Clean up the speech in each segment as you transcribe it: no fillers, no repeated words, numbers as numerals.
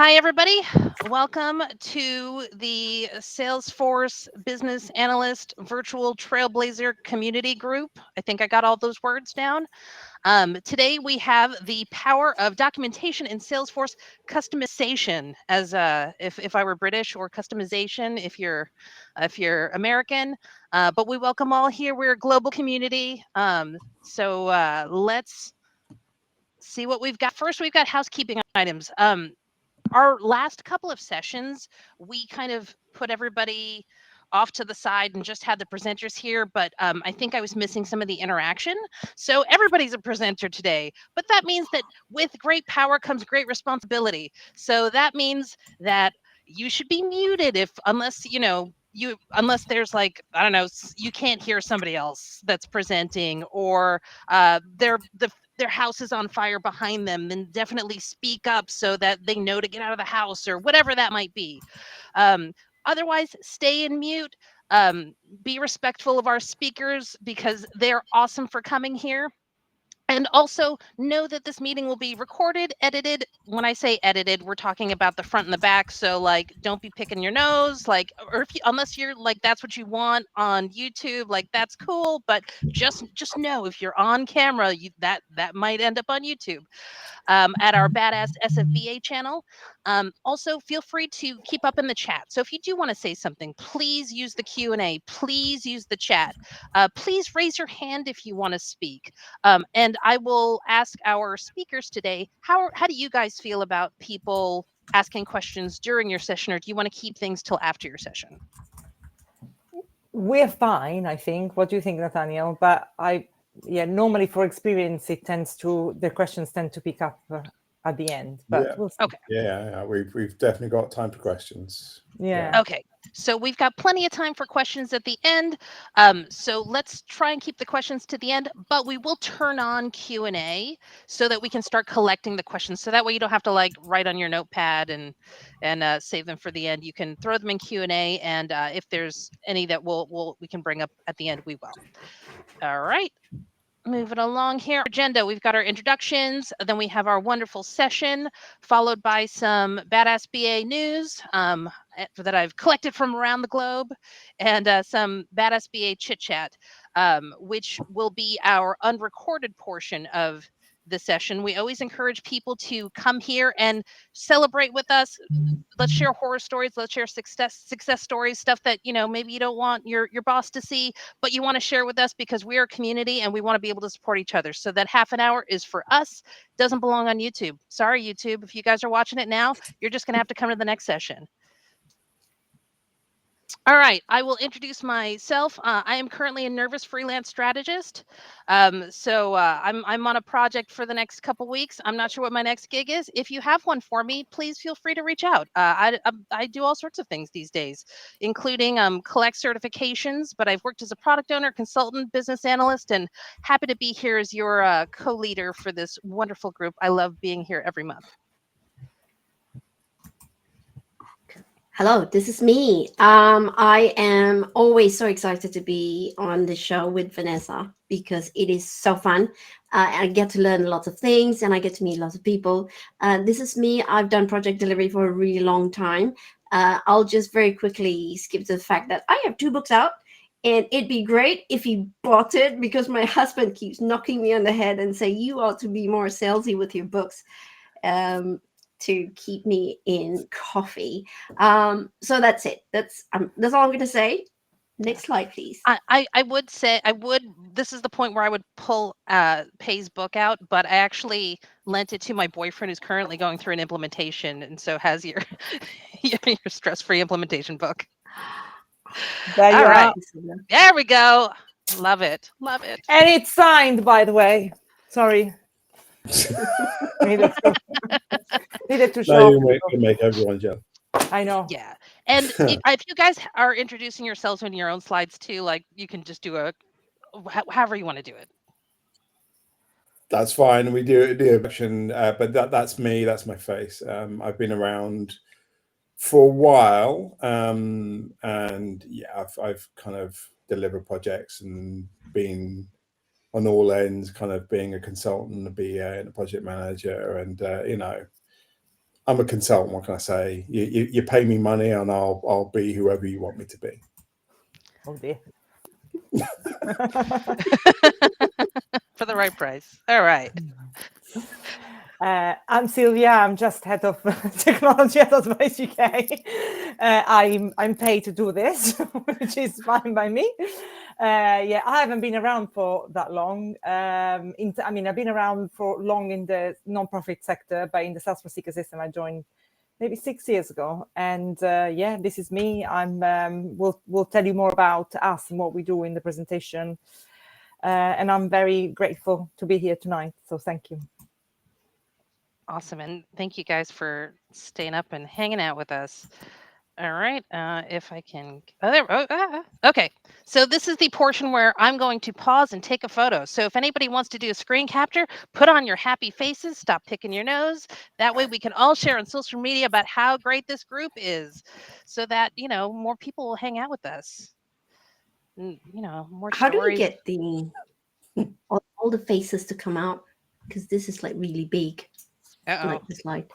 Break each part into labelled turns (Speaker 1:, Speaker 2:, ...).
Speaker 1: Hi, everybody. Welcome to the Salesforce Business Analyst Virtual Trailblazer Community Group. I think I got all those words down. Today we have the power of documentation in Salesforce customization, as if I were British, or customization if you're American. But we welcome all here. We're a global community. So let's see what we've got. First, we've got housekeeping items. Our last couple of sessions, we kind of put everybody off to the side and just had the presenters here, but I think I was missing some of the interaction. So everybody's a presenter today, but that means that with great power comes great responsibility. So that means that you should be muted unless there's like, I don't know, you can't hear somebody else that's presenting, or their house is on fire behind them, then definitely speak up so that they know to get out of the house, or whatever that might be. Otherwise, stay in mute. Be respectful of our speakers because they're awesome for coming here. And also know that this meeting will be recorded, edited. When I say edited, we're talking about the front and the back. So like, don't be picking your nose, like, or unless you're like, that's what you want on YouTube, like that's cool. But just know if you're on camera, that might end up on YouTube. At our Badass SFBA channel. Also, feel free to keep up in the chat. So if you do want to say something, please use the Q&A. Please use the chat. Please raise your hand if you want to speak. And I will ask our speakers today, how do you guys feel about people asking questions during your session, or do you want to keep things till after your session?
Speaker 2: We're fine, I think. What do you think, Nathaniel? But normally for experience, the questions tend to pick up at the end. But we'll see.
Speaker 1: Okay.
Speaker 3: Yeah, we've definitely got time for questions.
Speaker 2: Yeah.
Speaker 1: Okay. So we've got plenty of time for questions at the end. So let's try and keep the questions to the end, but we will turn on Q&A so that we can start collecting the questions. So that way you don't have to like write on your notepad and save them for the end. You can throw them in Q&A, and if there's any that we can bring up at the end, we will. All right. Moving along here. Agenda, we've got our introductions, then we have our wonderful session, followed by some Badass BA news that I've collected from around the globe, and some Badass BA chit chat, which will be our unrecorded portion of the session. We always encourage people to come here and celebrate with us. Let's share horror stories. Let's share success stories, stuff that maybe you don't want your boss to see, but you want to share with us because we are a community and we want to be able to support each other. So that half an hour is for us. Doesn't belong on YouTube. Sorry, YouTube. If you guys are watching it now, you're just going to have to come to the next session. All right, I will introduce myself. I am currently a nervous freelance strategist. So I'm on a project for the next couple weeks. I'm not sure what my next gig is. If you have one for me, please feel free to reach out. I do all sorts of things these days, including collect certifications, but I've worked as a product owner, consultant, business analyst, and happy to be here as your co-leader for this wonderful group. I love being here every month.
Speaker 4: Hello, this is me. I am always so excited to be on the show with Vanessa because it is so fun. I get to learn lots of things and I get to meet lots of people. This is me. I've done project delivery for a really long time. I'll just very quickly skip to the fact that I have 2 books out, and it'd be great if you bought it because my husband keeps knocking me on the head and say, you ought to be more salesy with your books. To keep me in coffee. So that's it. That's all I'm going to say. Next slide, please.
Speaker 1: I would say this is the point where I would pull Pay's book out, but I actually lent it to my boyfriend who's currently going through an implementation, and so has your stress-free implementation book.
Speaker 2: There you are.
Speaker 1: There we go. Love it.
Speaker 2: And it's signed, by the way. Sorry. Needed to show.
Speaker 3: You make everyone jealous.
Speaker 2: I know.
Speaker 1: Yeah, and if you guys are introducing yourselves on your own slides too, like you can just do however you want to do it.
Speaker 3: That's fine. We do a action, but that's me. That's my face. I've been around for a while, and yeah, I've kind of delivered projects and been on all ends, kind of being a consultant, a BA, and a project manager, and I'm a consultant. What can I say? You pay me money, and I'll be whoever you want me to be.
Speaker 2: Oh dear.
Speaker 1: For the right price. All right.
Speaker 2: I'm Sylvia. I'm just head of technology at Advice UK. I'm paid to do this, which is fine by me. Yeah, I haven't been around for that long. I mean, I've been around for long in the non-profit sector, but in the Salesforce ecosystem, I joined maybe 6 years ago. And yeah, this is me. We'll tell you more about us and what we do in the presentation. And I'm very grateful to be here tonight. So thank you.
Speaker 1: Awesome. And thank you guys for staying up and hanging out with us. All right. If I can. Okay. So this is the portion where I'm going to pause and take a photo. So if anybody wants to do a screen capture, put on your happy faces, stop picking your nose. That way we can all share on social media about how great this group is, so that, you know, more people will hang out with us. And, you know, more
Speaker 4: How
Speaker 1: stories.
Speaker 4: do you get the all the faces to come out? Because this is like really big, like the slide.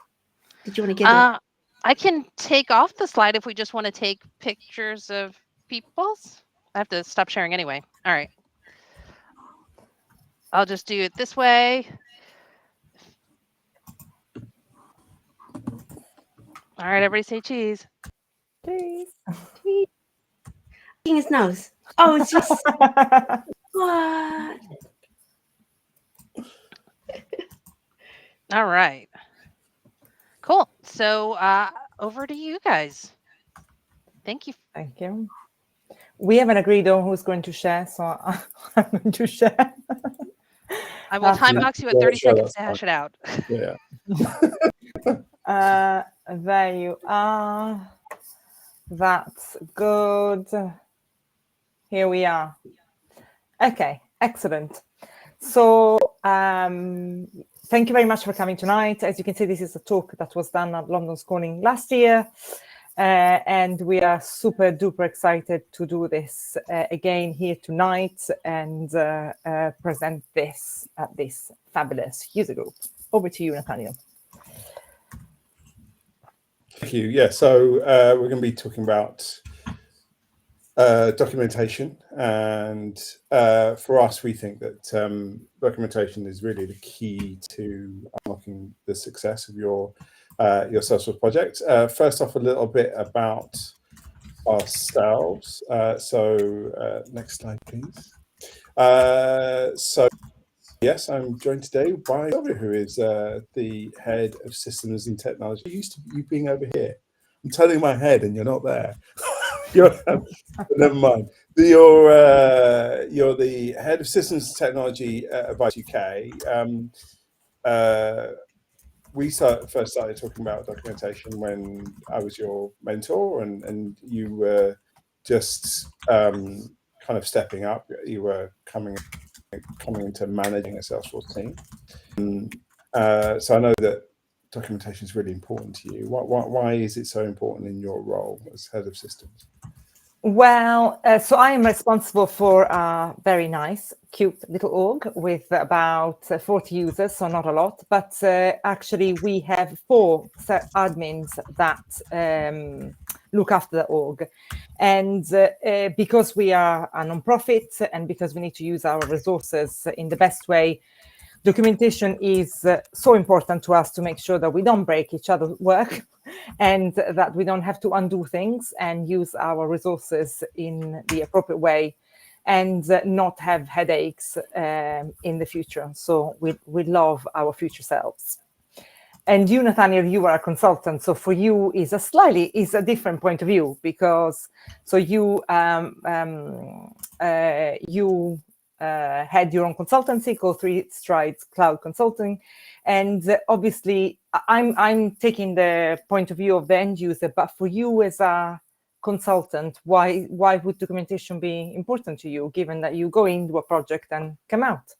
Speaker 4: Did you want to get it?
Speaker 1: I can take off the slide if we just want to take pictures of people's. I have to stop sharing anyway. All right. I'll just do it this way. All right, everybody say cheese.
Speaker 2: Cheese.
Speaker 4: His nose. Oh, it's just what?
Speaker 1: All right. Cool. So over to you guys. Thank you.
Speaker 2: Thank you. We haven't agreed on who's going to share, so I'm going to share.
Speaker 1: I will time box you at 30 seconds to hash it out.
Speaker 3: Yeah.
Speaker 2: There you are. That's good. Here we are. Okay, excellent. So thank you very much for coming tonight. As you can see, this is a talk that was done at London Scoring last year. And we are super duper excited to do this again here tonight and present this at this fabulous user group. Over to you, Nathaniel.
Speaker 3: Thank you. Yeah, so we're going to be talking about documentation, and for us, we think that documentation is really the key to unlocking the success of your Salesforce project. First off, a little bit about ourselves. Next slide, please. So yes, I'm joined today by Sylvia, who is the head of systems and technology. You're used to you being over here. I'm turning my head and you're not there. Never mind. You're the head of systems and technology at Advice UK. We first started talking about documentation when I was your mentor, and you were just kind of stepping up. You were coming into managing a Salesforce team. So I know that documentation is really important to you. Why is it so important in your role as head of systems?
Speaker 2: Well, so I am responsible for a very nice, cute little org with about 40 users, so not a lot. But actually, we have 4 admins that look after the org. And because we are a non-profit and because we need to use our resources in the best way, documentation is so important to us to make sure that we don't break each other's work and that we don't have to undo things and use our resources in the appropriate way and not have headaches in the future. So we love our future selves. And you, Nathaniel, you are a consultant. So for you is a different point of view, because so you had your own consultancy called 3 Strides Cloud Consulting, and obviously I'm taking the point of view of the end user. But for you as a consultant, why would documentation be important to you, given that you go into a project and come out?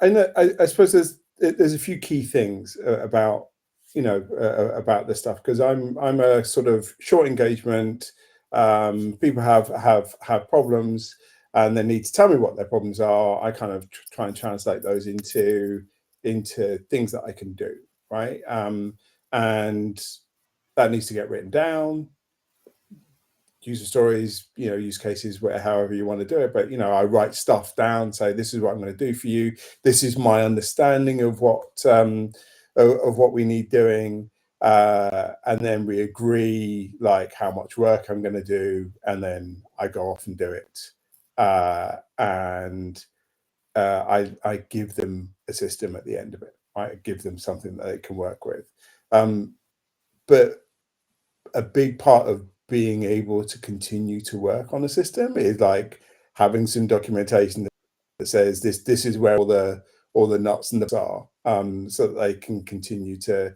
Speaker 3: I know. I suppose there's a few key things about about this stuff, because I'm a sort of short engagement. People have problems, and they need to tell me what their problems are. I kind of try and translate those into things that I can do, right? and that needs to get written down. User stories, use cases, where however you want to do it. But I write stuff down, say this is what I'm going to do for you. This is my understanding of what we need doing, and then we agree like how much work I'm going to do, and then I go off and do it. And I give them a system at the end of it. I give them something that they can work with. But a big part of being able to continue to work on a system is like having some documentation that says this is where all the nuts and the are, so that they can continue to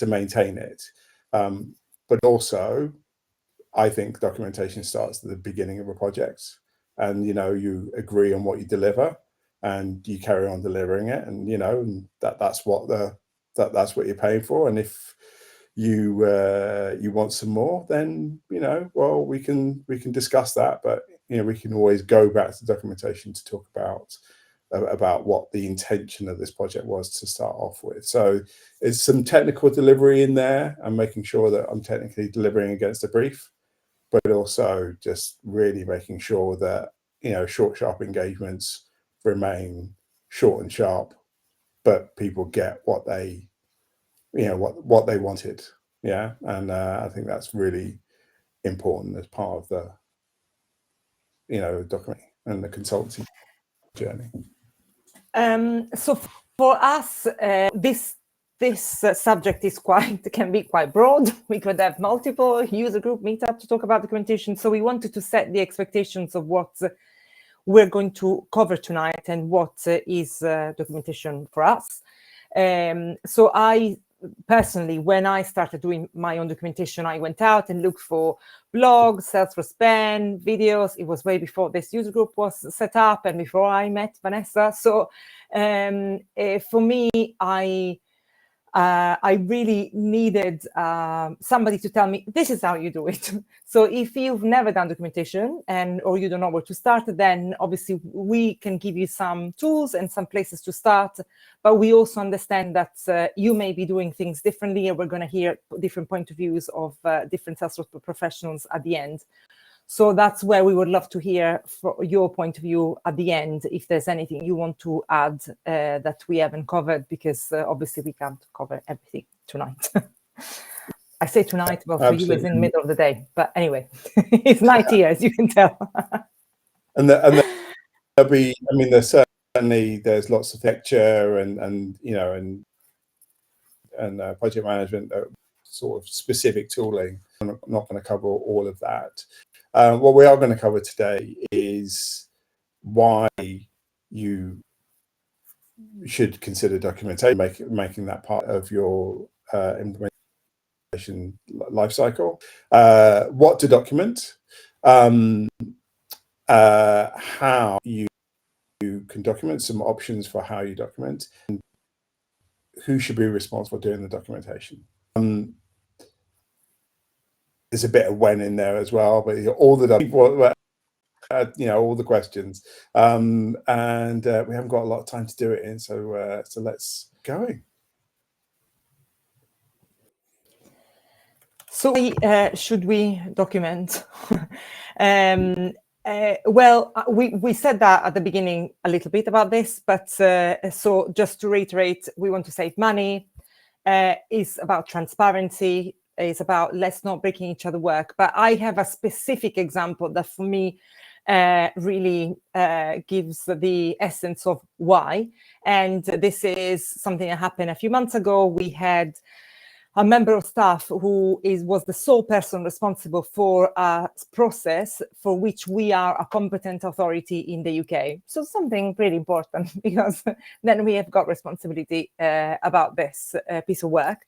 Speaker 3: maintain it. But also, I think documentation starts at the beginning of a project, and you agree on what you deliver, and you carry on delivering it, and and that's what you're paying for. And if you want some more, then well, we can discuss that, but we can always go back to documentation to talk about what the intention of this project was to start off with. So it's some technical delivery in there, and making sure that I'm technically delivering against a brief, but also just really making sure that short, sharp engagements remain short and sharp, but people get what they what they wanted. And I think that's really important as part of the document and the consultancy journey.
Speaker 2: So for us, this subject can be quite broad. We could have multiple user group meetup to talk about documentation. So we wanted to set the expectations of what we're going to cover tonight and what is documentation for us. So I personally, when I started doing my own documentation, I went out and looked for blogs, Salesforce Ben, videos. It was way before this user group was set up and before I met Vanessa. So for me, I really needed somebody to tell me, this is how you do it. So if you've never done documentation or you don't know where to start, then obviously we can give you some tools and some places to start. But we also understand that you may be doing things differently, and we're going to hear different point of views of different Salesforce professionals at the end. So that's where we would love to hear your point of view at the end, if there's anything you want to add that we haven't covered, because obviously we can't cover everything tonight. I say tonight, well, for you it's in the middle of the day, but anyway, it's night here, as you can tell.
Speaker 3: and there'll be, there's lots of lecture and project management, sort of specific tooling. I'm not going to cover all of that. What we are going to cover today is why you should consider documentation, making that part of your implementation lifecycle. What to document, how you can document, some options for how you document, and who should be responsible for doing the documentation. There's a bit of when in there as well, but all the all the questions, and we haven't got a lot of time to do it in, so let's go.
Speaker 2: So should we document? Well, we said that at the beginning a little bit about this, but so just to reiterate, we want to save money. It's about transparency. It's about let's not breaking each other work. But I have a specific example that for me really gives the essence of why. And this is something that happened a few months ago. We had a member of staff who was the sole person responsible for a process for which we are a competent authority in the UK. So something really important, because then we have got responsibility about this piece of work.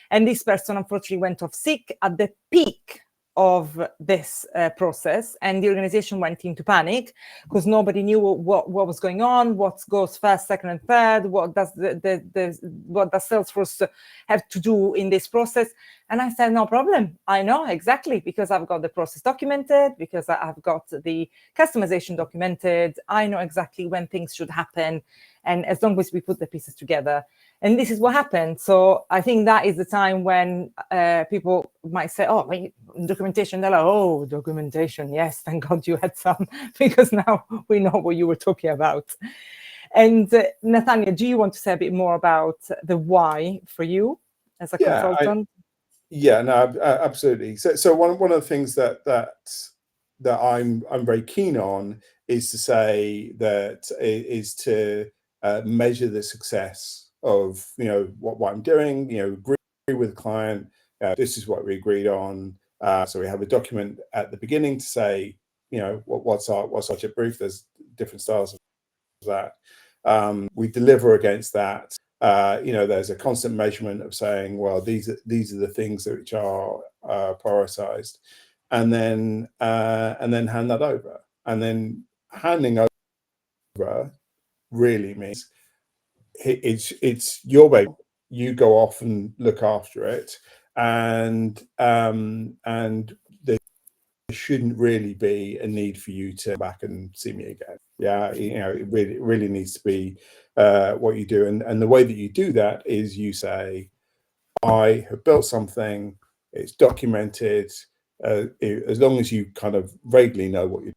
Speaker 2: And this person unfortunately went off sick at the peak of this process, and the organization went into panic because nobody knew what was going on, what goes first, second, and third, what does what does Salesforce have to do in this process. And I said, no problem, I know exactly, because I've got the process documented, because I've got the customization documented, I know exactly when things should happen, and as long as we put the pieces together, And this is what happened. So I think that is the time when people might say, oh, wait, documentation. They're like, oh, documentation. Yes, thank God you had some, because now we know what you were talking about. And Nathaniel, do you want to say a bit more about the why for you as a consultant?
Speaker 3: Yeah, no, absolutely. So one of the things that I'm very keen on is to say that is to measure the success of what I'm doing. Agree with the client. This is what we agreed on. So we have a document at the beginning to say, what's our budget brief. There's different styles of that. We deliver against that. There's a constant measurement of saying, well, these are the things which are prioritized, and then hand that over. And then handing over really means it's your baby. You go off and look after it, and there shouldn't really be a need for you to come back and see me again. Yeah, it really needs to be what you do, and the way that you do that is you say, I have built something, it's documented. As long as you kind of vaguely know what you're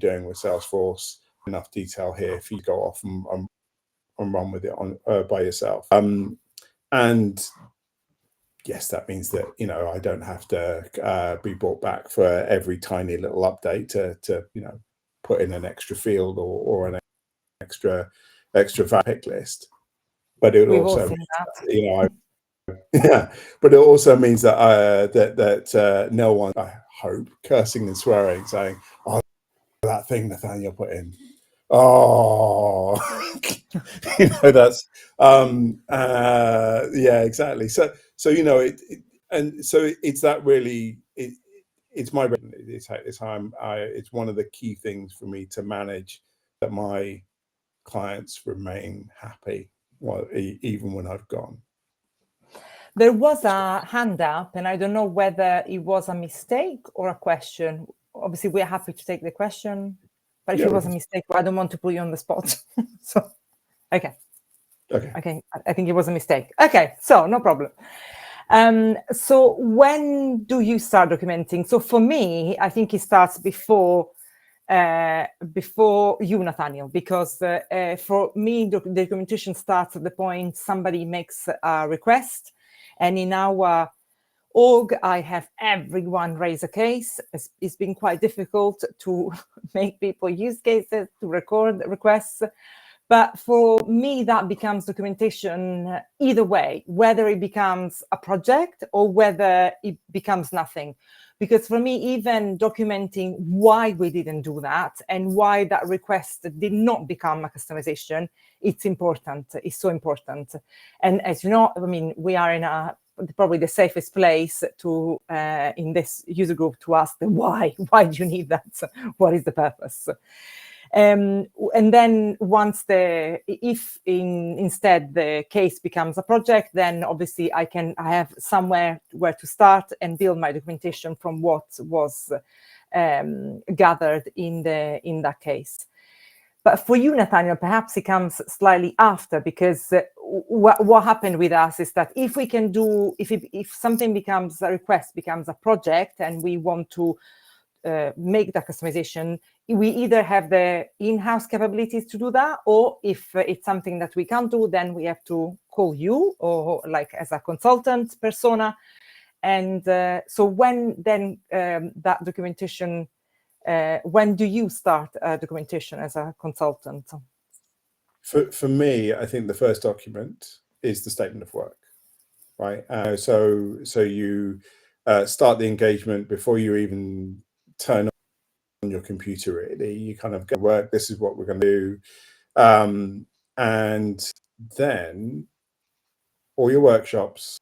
Speaker 3: doing with Salesforce, enough detail here for you to go off and run with it by yourself. And yes, that means that I don't have to be brought back for every tiny little update to put in an extra field or an extra pick list. But it also means yeah, but it also means that that no one, I hope, cursing and swearing, saying, "Oh, that thing Nathaniel put in." Oh, that's yeah, exactly. So and so it's that really it's my it's how it's one of the key things for me to manage that my clients remain happy even when I've gone.
Speaker 2: There was a hand up, and I don't know whether it was a mistake or a question. Obviously, we're happy to take the question, but if it was a mistake, I don't want to put you on the spot. So, okay. I think it was a mistake. Okay, so no problem. So when do you start documenting? So for me, I think it starts before you, Nathaniel, because for me, the documentation starts at the point somebody makes a request. And in our org, I have everyone raise a case. It's been quite difficult to make people use cases, to record requests. But for me, that becomes documentation either way, whether it becomes a project or whether it becomes nothing. Because for me, even documenting why we didn't do that and why that request did not become a customization, it's important. It's so important. And as you know, I mean, we are in probably the safest place to in this user group to ask the why. Why do you need that? What is the purpose? And then once instead the case becomes a project, then obviously I have somewhere where to start and build my documentation from what was gathered in that case. But for you, Nathaniel, perhaps it comes slightly after, because what happened with us is that if we can do, if something becomes a request, becomes a project, and we want to make that customization, we either have the in-house capabilities to do that, or if it's something that we can't do, then we have to call you, or like as a consultant persona. And so when then that documentation, when do you start documentation as a consultant?
Speaker 3: For me, I think the first document is the statement of work, right? So you start the engagement before you even turn on your computer. Really, you kind of go work. This is what we're going to do, and then all your workshops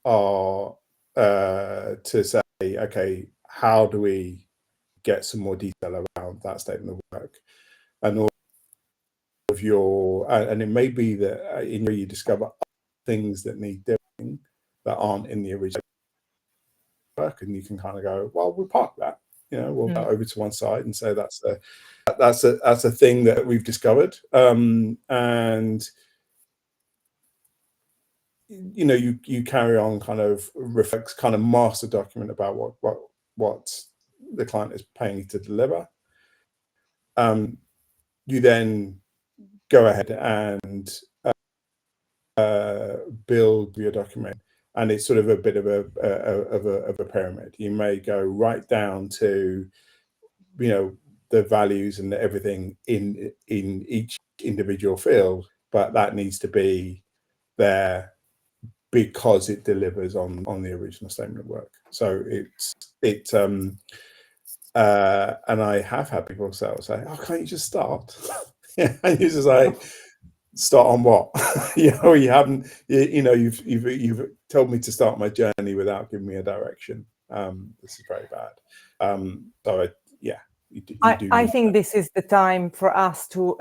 Speaker 3: are to say, okay, how do we get some more detail around that statement of work, and all of your, and it may be that you discover things that need doing that aren't in the original work, and you can kind of go, well, we'll park that, we'll put that over to one side and say that's a thing that we've discovered, and you carry on kind of reflects kind of master document about what the client is paying you to deliver. You then go ahead and build your document, and it's sort of a bit of a pyramid. You may go right down to the values and everything in each individual field, but that needs to be there because it delivers on the original statement of work. So and I have had people say, "Oh, can't you just start?" And you're just like, "Start on what?" You haven't. You've told me to start my journey without giving me a direction. This is very bad. So
Speaker 2: I think this is the time for us to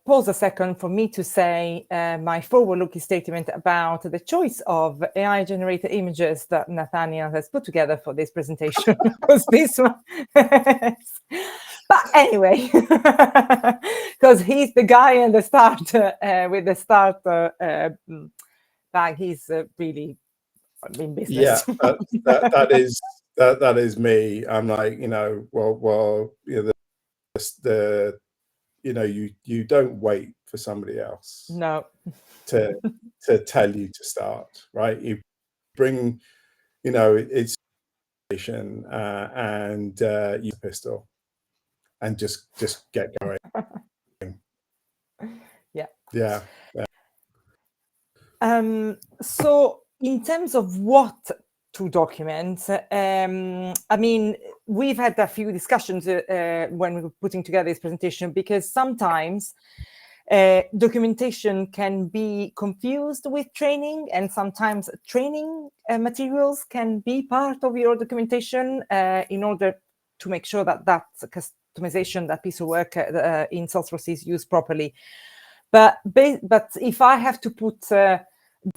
Speaker 2: pause a second for me to say my forward-looking statement about the choice of AI-generated images that Nathaniel has put together for this presentation. Because this one, but anyway, because he's the guy in the start with the start bag. He's really in business.
Speaker 3: Yeah, that is me. I'm like, you don't wait for somebody else
Speaker 2: No.
Speaker 3: to tell you to start, right? You bring, it's and use a pistol and just get going. Yeah.
Speaker 2: So in terms of what to document, I mean, we've had a few discussions when we were putting together this presentation, because sometimes documentation can be confused with training, and sometimes training materials can be part of your documentation in order to make sure that that customization, that piece of work in Salesforce is used properly. But if I have to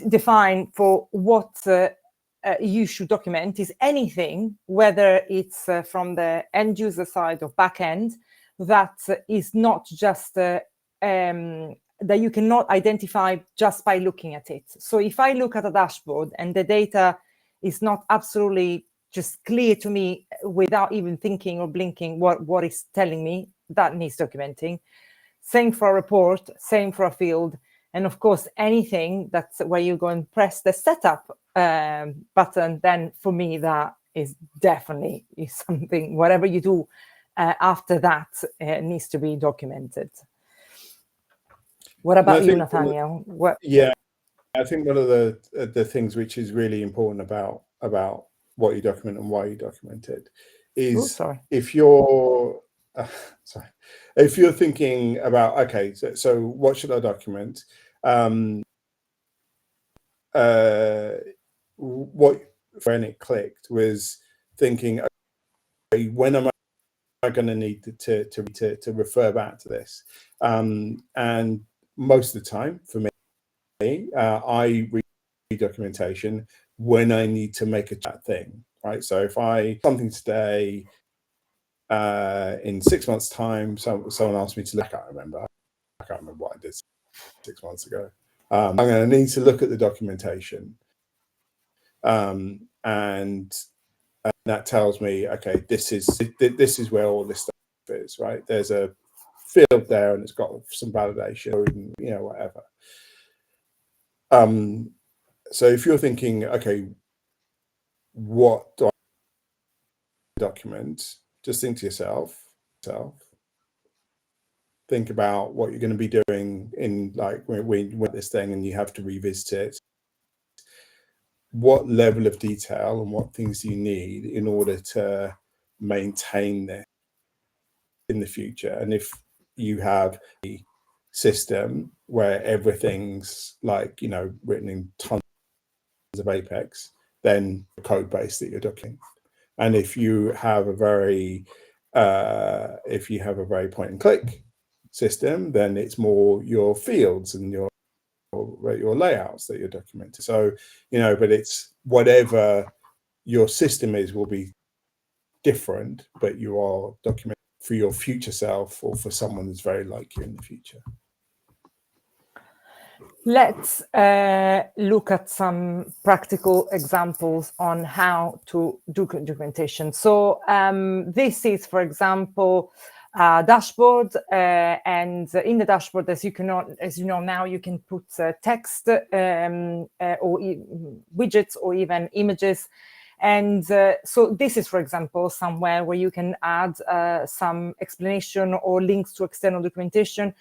Speaker 2: define for what you should document, is anything, whether it's from the end user side or back end, that is not just that you cannot identify just by looking at it. So if I look at a dashboard and the data is not absolutely just clear to me without even thinking or blinking what it's telling me, that needs documenting. Same for a report, same for a field. And of course, anything that's where you go and press the setup button, then for me, that is definitely something, whatever you do after that needs to be documented. What about you, Nathaniel?
Speaker 3: Yeah, I think one of the things which is really important about what you document and why you document it is if you're if you're thinking about, okay, so what should I document? What when it clicked was thinking, okay, when am I going to need to refer back to this? And most of the time, for me, I read documentation when I need to make a chat thing, right? So if I something today, in 6 months' time, someone asked me to look. I can't remember what I did 6 months ago. I'm going to need to look at the documentation, and that tells me, okay, this is where all this stuff is, right? There's a field there, and it's got some validation, or whatever. So if you're thinking, okay, what do I document? Just think to yourself. Think about what you're going to be doing in, like, when this thing and you have to revisit it. What level of detail and what things do you need in order to maintain this in the future? And if you have a system where everything's written in tons of Apex, then the code base that you're documenting. And if you have a very point and click system, then it's more your fields and your layouts that you're documenting. So, but it's whatever your system is will be different, but you are documenting for your future self or for someone that's very like you in the future.
Speaker 2: Let's look at some practical examples on how to do documentation. So this is, for example, a dashboard, and in the dashboard, as you know now, you can put text or widgets or even images. And so this is, for example, somewhere where you can add some explanation or links to external documentation.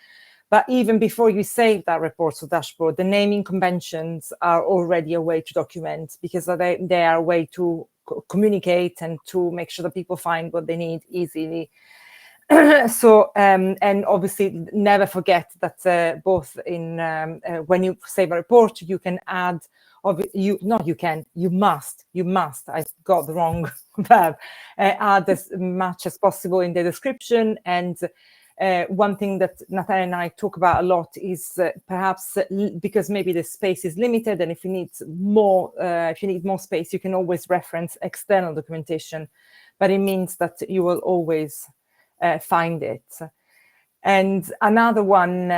Speaker 2: But even before you save that report to dashboard, the naming conventions are already a way to document, because they are a way to communicate and to make sure that people find what they need easily. So, and obviously never forget that both in when you save a report, you can add, you must, I got the wrong verb, add as much as possible in the description. And one thing that Nathaniel and I talk about a lot is perhaps because maybe the space is limited, and if you need more space, you can always reference external documentation, but it means that you will always find it. And another one,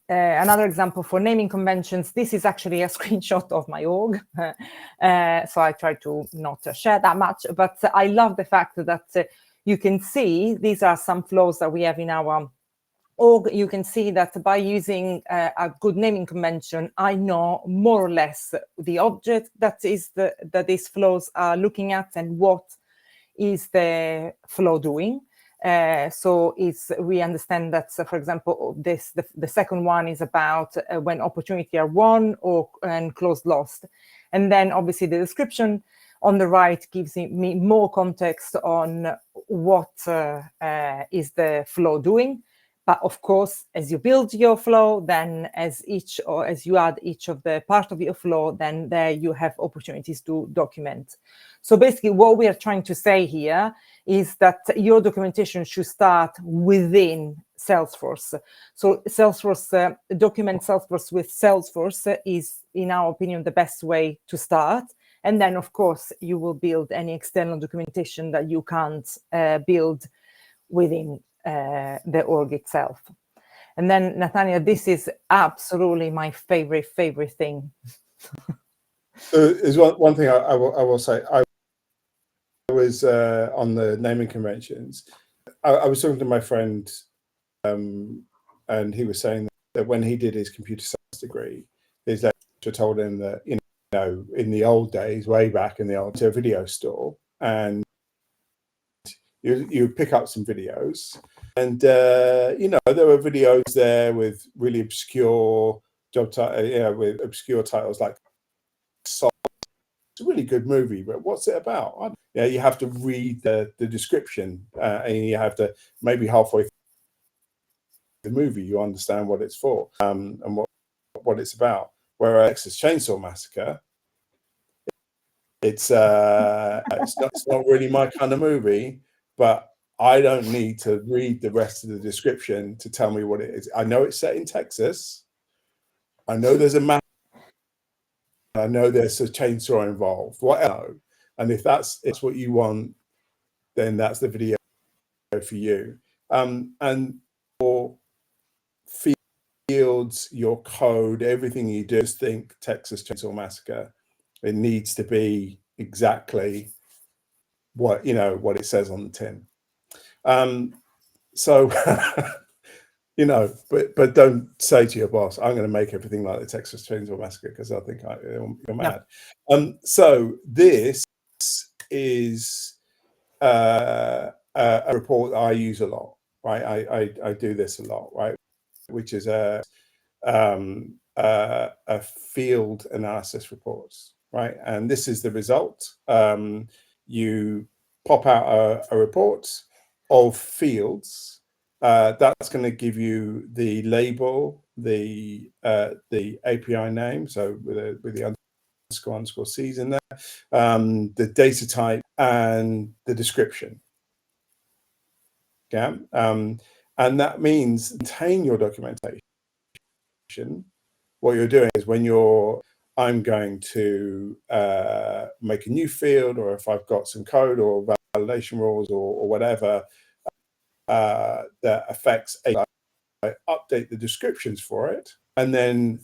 Speaker 2: another example for naming conventions, this is actually a screenshot of my org. So I try to not share that much, but I love the fact that you can see these are some flows that we have in our org. You can see that by using a good naming convention, I know more or less the object that these flows are looking at and what is the flow doing. So we understand that, for example, the second one is about when opportunity are won and closed lost. And then obviously the description on the right gives me more context on what is the flow doing. But of course, as you build your flow, then as you add each of the part of your flow, then there you have opportunities to document. So basically what we are trying to say here is that your documentation should start within Salesforce. So Salesforce, document Salesforce with Salesforce is, in our opinion, the best way to start. And then, of course, you will build any external documentation that you can't build within the org itself. And then, Nathaniel, this is absolutely my favorite thing.
Speaker 3: There's one thing I will say. I was on the naming conventions. I was talking to my friend, and he was saying that when he did his computer science degree, his lecturer told him that, you know, in the old days, way back in the old, to a video store, and you pick up some videos, and you know, there were videos there with really obscure with obscure titles like "Salt." It's a really good movie, but what's it about? Yeah, you have to read the description, and you have to, maybe halfway through the movie, you understand what it's for, and what it's about. Whereas Texas Chainsaw Massacre, it's not really my kind of movie, but I don't need to read the rest of the description to tell me what it is. I know it's set in Texas. I know there's a map. I know there's a chainsaw involved. What else? And if it's what you want, then that's the video for you. And your fields, your code, everything you do, just think Texas Chainsaw Massacre. It needs to be exactly what it says on the tin. So you know, but don't say to your boss, I'm going to make everything like the Texas Chainsaw Massacre, because I think you're mad. No. So this is a report I use a lot, right? I do this a lot, right? Which is a field analysis report, right? And this is the result. You pop out a report of fields. That's going to give you the label, the API name, so with the underscore C's in there, the data type, and the description. Yeah, and that means contain your documentation. What you're doing is I'm going to make a new field, or if I've got some code or validation rules or whatever that affects I update the descriptions for it, and then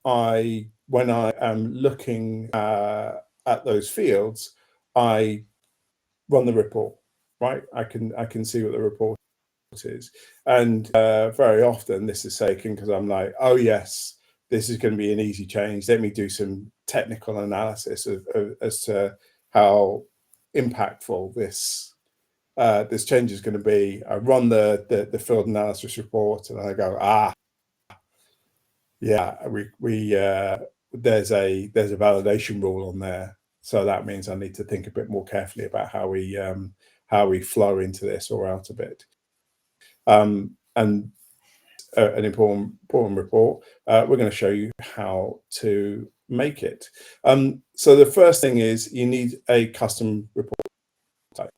Speaker 3: when I am looking at those fields, I run the report, right? I can see what the report is, and very often this is taken because I'm like, oh yes, this is going to be an easy change. Let me do some technical analysis as to how impactful this change is going to be. I run the field analysis report, and I go, yeah, there's a validation rule on there, so that means I need to think a bit more carefully about how we flow into this or out of it. And an important report. We're going to show you how to make it. So the first thing is you need a custom report type.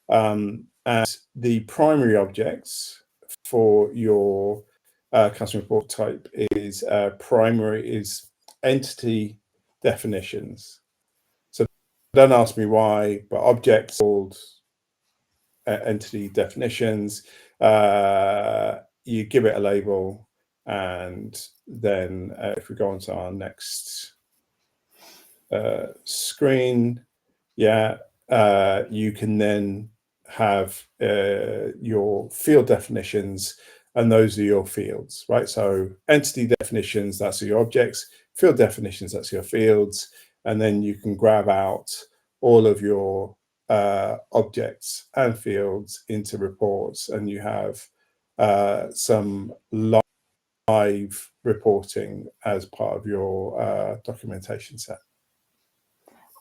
Speaker 3: And the primary objects for your custom report type is entity definitions. So don't ask me why, but objects called entity definitions. You give it a label, and then if we go on to our next screen, you can then have your field definitions, and those are your fields, right? So entity definitions, that's your objects. Field definitions, that's your fields. And then you can grab out all of your objects and fields into reports, and you have some live reporting as part of your documentation set.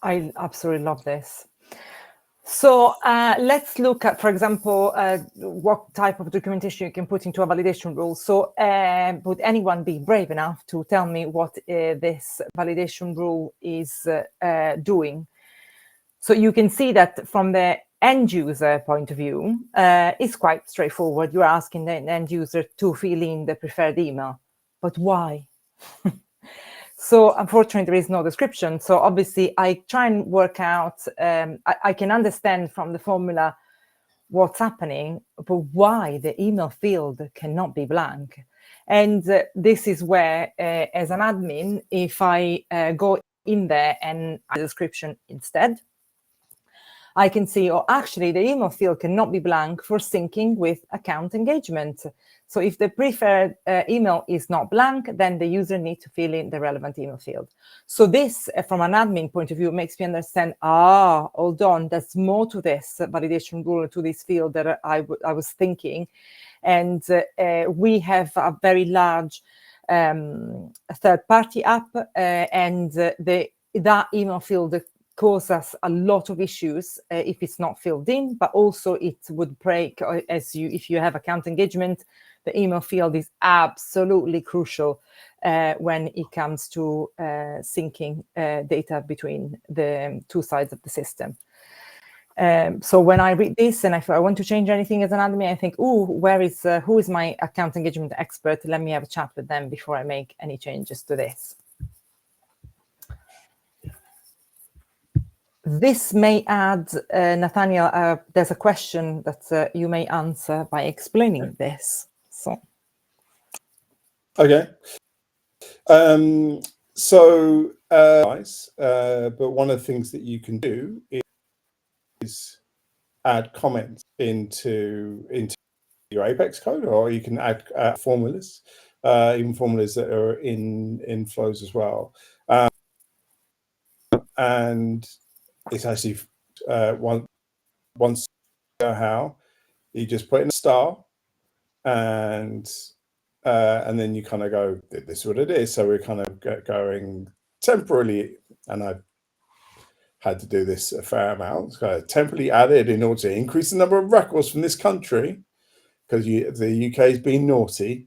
Speaker 2: I absolutely love this. So let's look at, for example, what type of documentation you can put into a validation rule. So would anyone be brave enough to tell me what this validation rule is doing? So you can see that from the end user point of view, it's quite straightforward. You're asking the end user to fill in the preferred email, but why? So unfortunately, there is no description. So obviously, I try and work out, I can understand from the formula what's happening, but why the email field cannot be blank. And this is where, as an admin, if I go in there and add a description instead, I can see, oh, actually, the email field cannot be blank for syncing with account engagement. So if the preferred email is not blank, then the user needs to fill in the relevant email field. So this, from an admin point of view, makes me understand, hold on, there's more to this validation rule, to this field that I was thinking. And we have a very large third-party app, and that email field causes a lot of issues if it's not filled in, but also it would break if you have account engagement. The email field is absolutely crucial when it comes to syncing data between the two sides of the system. So when I read this and if I want to change anything as an admin, I think, who is my account engagement expert? Let me have a chat with them before I make any changes to this. This may add, Nathaniel, there's a question that you may answer by explaining this. So,
Speaker 3: okay. But one of the things that you can do is add comments into your Apex code, or you can add formulas, even formulas that are in flows as well. And it's actually once you know how, you just put in a star, and then you kind of go, this is what it is. So we're kind of going temporarily, and I've had to do this a fair amount, temporarily added in order to increase the number of records from this country, because the UK has been naughty.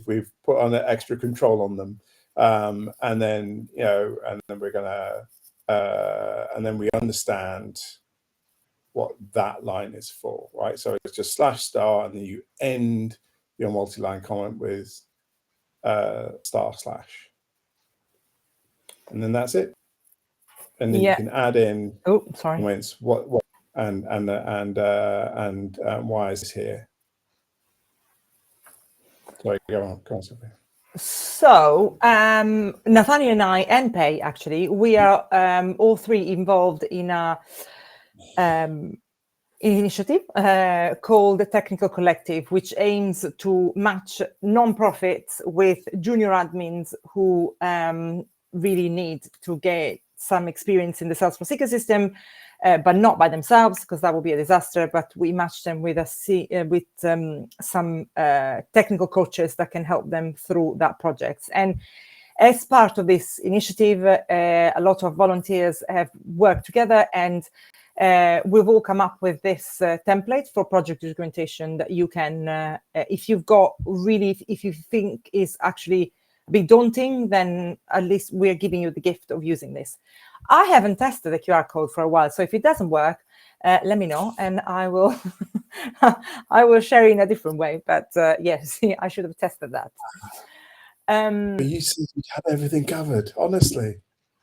Speaker 3: We've put on an extra control on them. And then we're gonna and then we understand what that line is for, right? So it's just /star, and then you end your multi-line comment with // and then that's it. And then you can add in comments, what and why is this here. Sorry, go on, Sophie.
Speaker 2: So Nathaniel and I, and Pei, actually, we are all three involved in a initiative called the Technical Collective, which aims to match non-profits with junior admins who really need to get some experience in the Salesforce ecosystem, but not by themselves, because that would be a disaster. But we match them with some technical coaches that can help them through that project. And as part of this initiative, a lot of volunteers have worked together, and we've all come up with this template for project documentation that you can, if you think is actually a bit daunting, then at least we're giving you the gift of using this. I haven't tested the QR code for a while, so if it doesn't work, let me know, and I will I will share in a different way. But yes, I should have tested that.
Speaker 3: But you said you had everything covered. Honestly,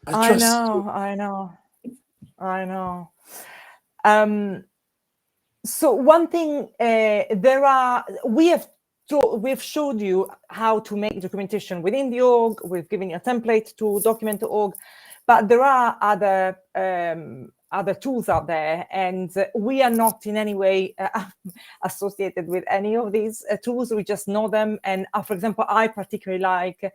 Speaker 2: I know. So one thing, we've showed you how to make documentation within the org. We've given you a template to document the org, but there are other tools out there, and we are not in any way associated with any of these tools. We just know them. And for example, I particularly like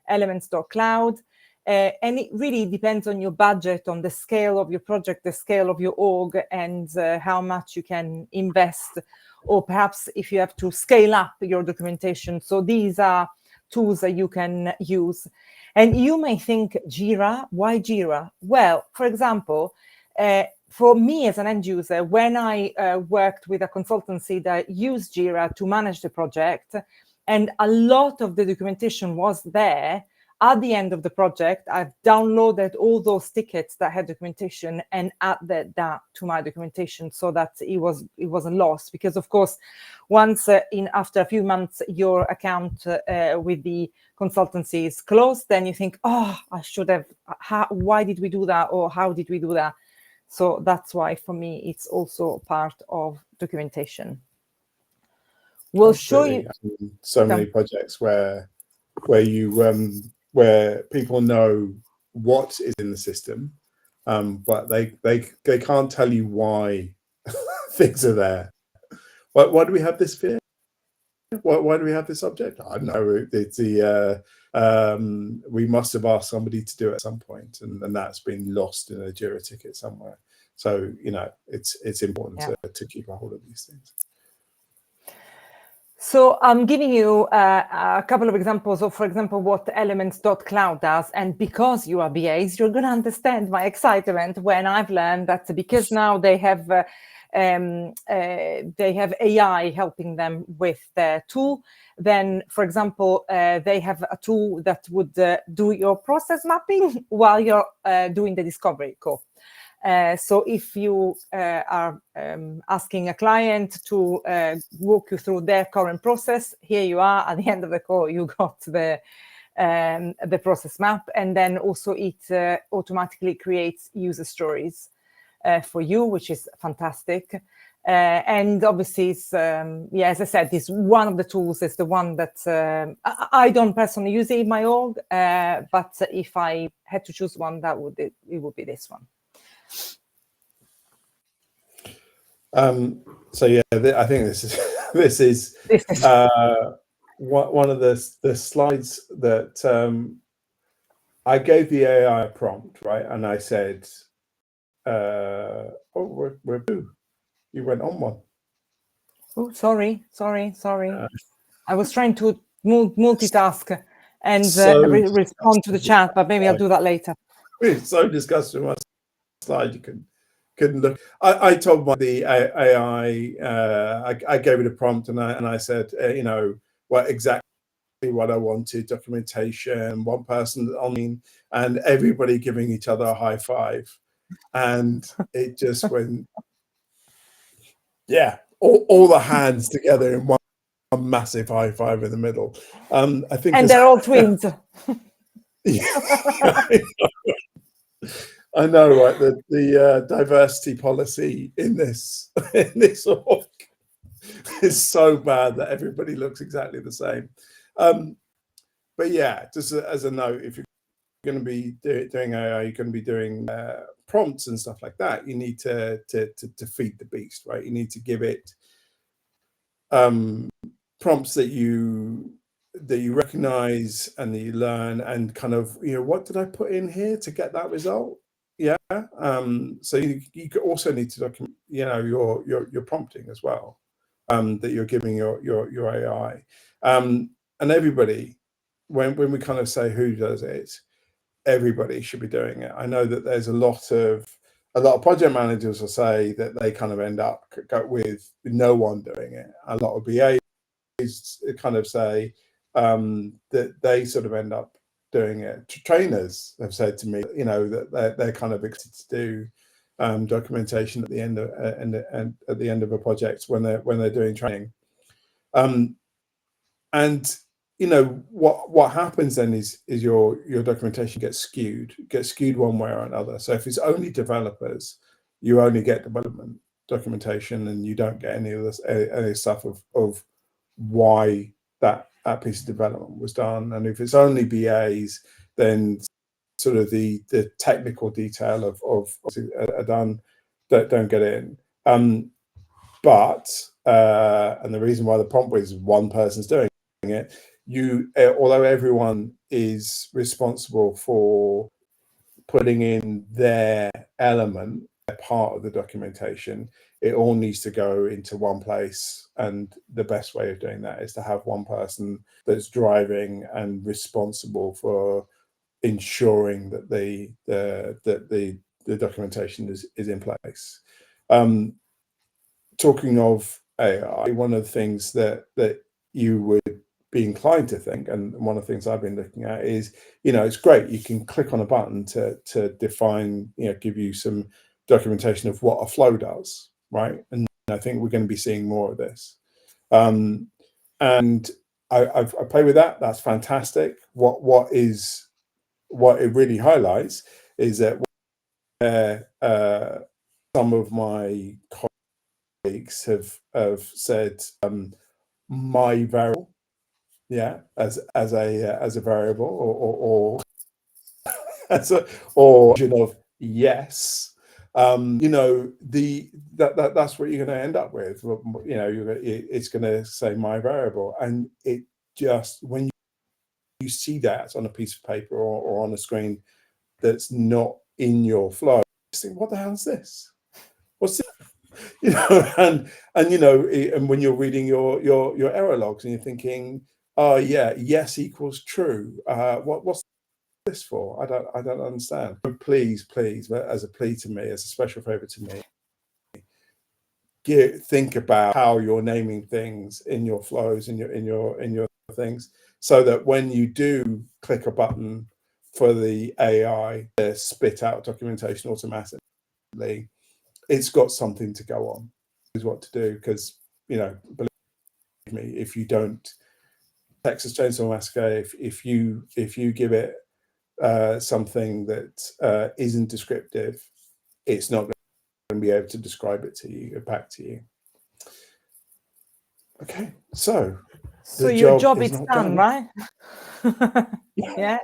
Speaker 2: elements.cloud. And it really depends on your budget, on the scale of your project, the scale of your org, and how much you can invest, or perhaps if you have to scale up your documentation. So these are tools that you can use. And you may think, Jira, why Jira? Well, for example, for me as an end user, when I worked with a consultancy that used Jira to manage the project, and a lot of the documentation was there, at the end of the project, I've downloaded all those tickets that had documentation and added that to my documentation so that it wasn't lost. Because of course, once after a few months, your account with the consultancy is closed, then you think, oh, I should have. Why did we do that, or how did we do that? So that's why, for me, it's also part of documentation. We'll
Speaker 3: Absolutely.
Speaker 2: show you
Speaker 3: so many projects where people know what is in the system, but they can't tell you why things are there. Why do we have this fear? Why do we have this object? I don't know. It's we must have asked somebody to do it at some point, and that's been lost in a Jira ticket somewhere. So it's important to keep a hold of these things.
Speaker 2: So I'm giving you a couple of examples of, for example, what elements.cloud does. And because you are BAs, you're going to understand my excitement when I've learned that because now they have AI helping them with their tool. Then, for example, they have a tool that would do your process mapping while you're doing the discovery call. So if you are asking a client to walk you through their current process, here you are at the end of the call, you got the process map, and then also it automatically creates user stories for you, which is fantastic. And obviously, it's, as I said, this one of the tools is the one that I don't personally use it in my org, but if I had to choose one, it would be this one.
Speaker 3: So yeah, I think this is one of the slides that I gave the AI a prompt, right? And I said, "Oh, we're blue. You went on one."
Speaker 2: Oh, sorry. I was trying to multitask and respond to the chat, but maybe I'll do that later.
Speaker 3: We're so disgusted with my slide, you couldn't look. I told the AI, I gave it a prompt, and I said, exactly what I wanted: documentation, one person and everybody giving each other a high five, and it just went, all the hands together in one massive high five in the middle. I think,
Speaker 2: and they're all twins.
Speaker 3: I know, right? The diversity policy in this org It's so bad that everybody looks exactly the same. But yeah, just as a note, if you're going to be doing AI, you're going to be doing prompts and stuff like that, you need to feed the beast, right? You need to give it prompts that you recognize and that you learn, and kind of, what did I put in here to get that result? Yeah. So you also need to document, your prompting as well, that you're giving your AI. And everybody, when we kind of say who does it, everybody should be doing it. I know that there's a lot of project managers will say that they kind of end up with no one doing it. A lot of BAs kind of say that they sort of end up doing it. Trainers have said to me, that they're kind of excited to do documentation at the end of a project when they're doing training. And what happens then is your documentation gets skewed one way or another. So if it's only developers, you only get development documentation, and you don't get any of this any stuff of why that piece of development was done. And if it's only BAs, then sort of the technical detail of are done don't get in. But and the reason why the prompt is one person's doing it, although everyone is responsible for putting in their element, their part of the documentation, it all needs to go into one place. And the best way of doing that is to have one person that's driving and responsible for ensuring that the documentation is in place. Talking of AI, one of the things that you would be inclined to think, and one of the things I've been looking at is, it's great, you can click on a button to define, give you some documentation of what a flow does, right? And I think we're going to be seeing more of this. And I play with that. That's fantastic. What it really highlights is that some of my colleagues have said my variable, as a variable, or as a version of yes. That's what you're going to end up with. It's going to say my variable, and it just, when you see that on a piece of paper or on a screen that's not in your flow, you think, what the hell is this? What's this? And when you're reading your error logs and you're thinking, oh yeah, yes equals true. What's this for? I don't understand. Please, as a plea to me, as a special favor to me, think about how you're naming things in your flows, in your things, so that when you do click a button for the AI to spit out documentation automatically, it's got something to go on, is what to do. Because believe me, if you don't, Texas Chainsaw Massacre, if you give it something that isn't descriptive, it's not going to be able to describe it to you, back to you. Okay, so
Speaker 2: your job is done, right? Yeah,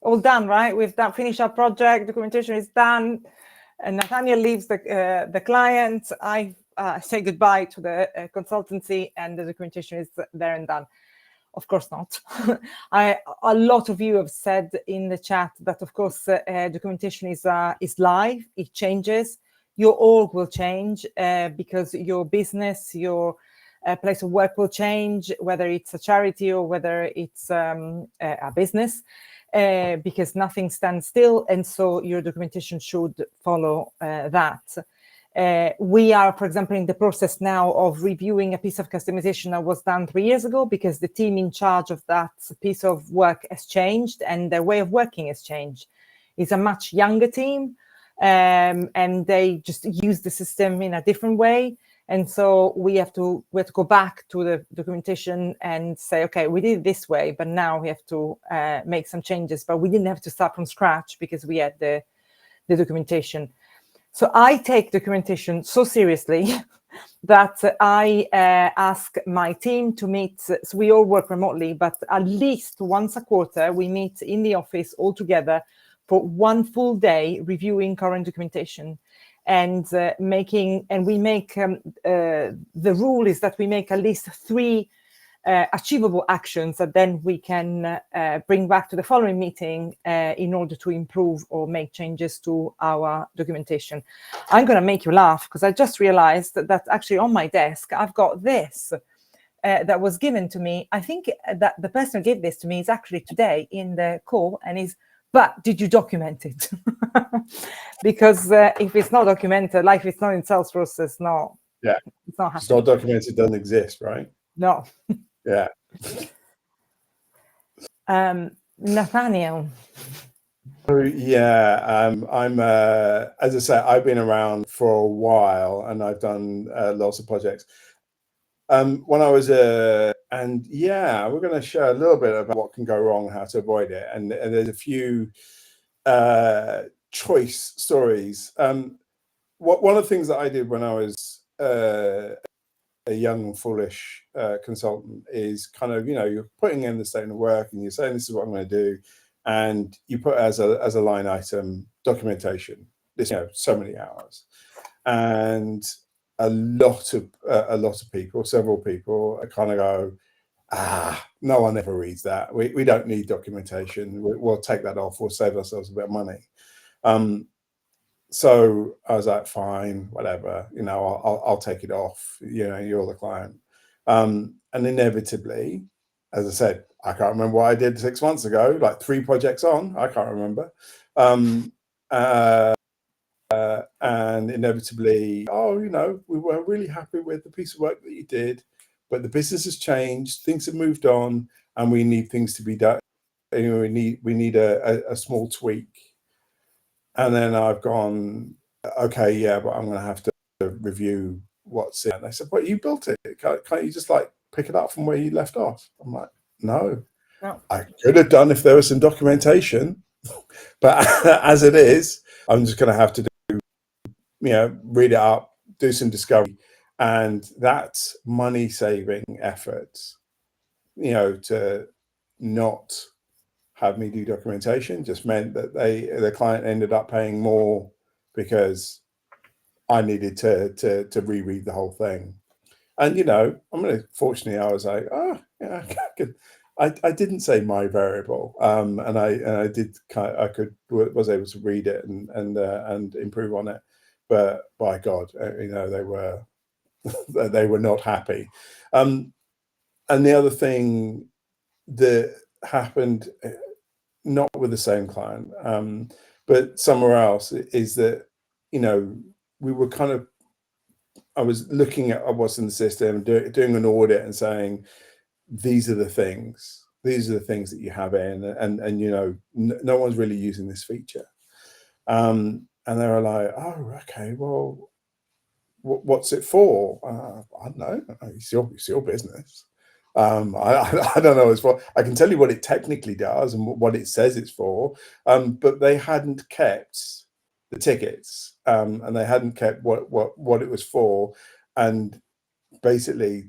Speaker 2: all done, right? We've done, finished our project, documentation is done, and Nathaniel leaves the client. I say goodbye to the consultancy, and the documentation is there and done. Of course not. A lot of you have said in the chat that, of course, documentation is live. It changes. Your org will change because your business, your place of work will change, whether it's a charity or whether it's a business, because nothing stands still, and so your documentation should follow that. We are, for example, in the process now of reviewing a piece of customization that was done 3 years ago, because the team in charge of that piece of work has changed and their way of working has changed. It's a much younger team, and they just use the system in a different way. And so we have to go back to the documentation and say, okay, we did it this way, but now we have to make some changes. But we didn't have to start from scratch because we had the documentation. So I take documentation so seriously that I ask my team to meet. So we all work remotely, but at least once a quarter, we meet in the office all together for one full day reviewing current documentation. And the rule is that we make at least 3 achievable actions that then we can bring back to the following meeting in order to improve or make changes to our documentation. I'm going to make you laugh because I just realized that actually on my desk, I've got this that was given to me. I think that the person who gave this to me is actually today in the call and is, but did you document it? Because if it's not documented, like if it's not in Salesforce, it's not happening.
Speaker 3: It's not documented, it doesn't exist, right?
Speaker 2: No.
Speaker 3: Yeah.
Speaker 2: Nathaniel.
Speaker 3: Yeah, I'm as I say, I've been around for a while and I've done lots of projects. When I was and yeah, we're going to share a little bit about what can go wrong, how to avoid it, and there's a few choice stories. One of the things that I did when I was a young foolish consultant is kind of, you're putting in the statement of work and you're saying this is what I'm going to do, and you put as a line item documentation, this so many hours, and a lot of people, several people kind of go, no one ever reads that, we don't need documentation, we'll take that off, we'll save ourselves a bit of money. So I was like, fine, whatever, I'll take it off, you're the client. And inevitably, as I said, I can't remember what I did 6 months ago, like 3 projects on, I can't remember. And inevitably, we weren't really happy with the piece of work that you did, but the business has changed, things have moved on, and we need things to be done. We need a small tweak. And then I've gone, okay, yeah, but I'm going to have to review what's in. And they said, well, you built it. Can't you just like pick it up from where you left off? I'm like, no. I could have done if there was some documentation, but as it is, I'm just going to have to do, read it up, do some discovery. And that's money saving efforts, to not have me do documentation just meant that the client ended up paying more because I needed to reread the whole thing. And fortunately I was like, I didn't say my variable, and I did was able to read it and improve on it, but by God, they were not happy. And the other thing that happened, not with the same client, but somewhere else, is that, we were I was looking at what's in the system, doing an audit and saying, these are the things that you have in, and no one's really using this feature. And they were like, oh, okay, well, what's it for? I don't know, it's your business. I don't know as well. I can tell you what it technically does and what it says it's for, but they hadn't kept the tickets, and they hadn't kept what it was for. And basically,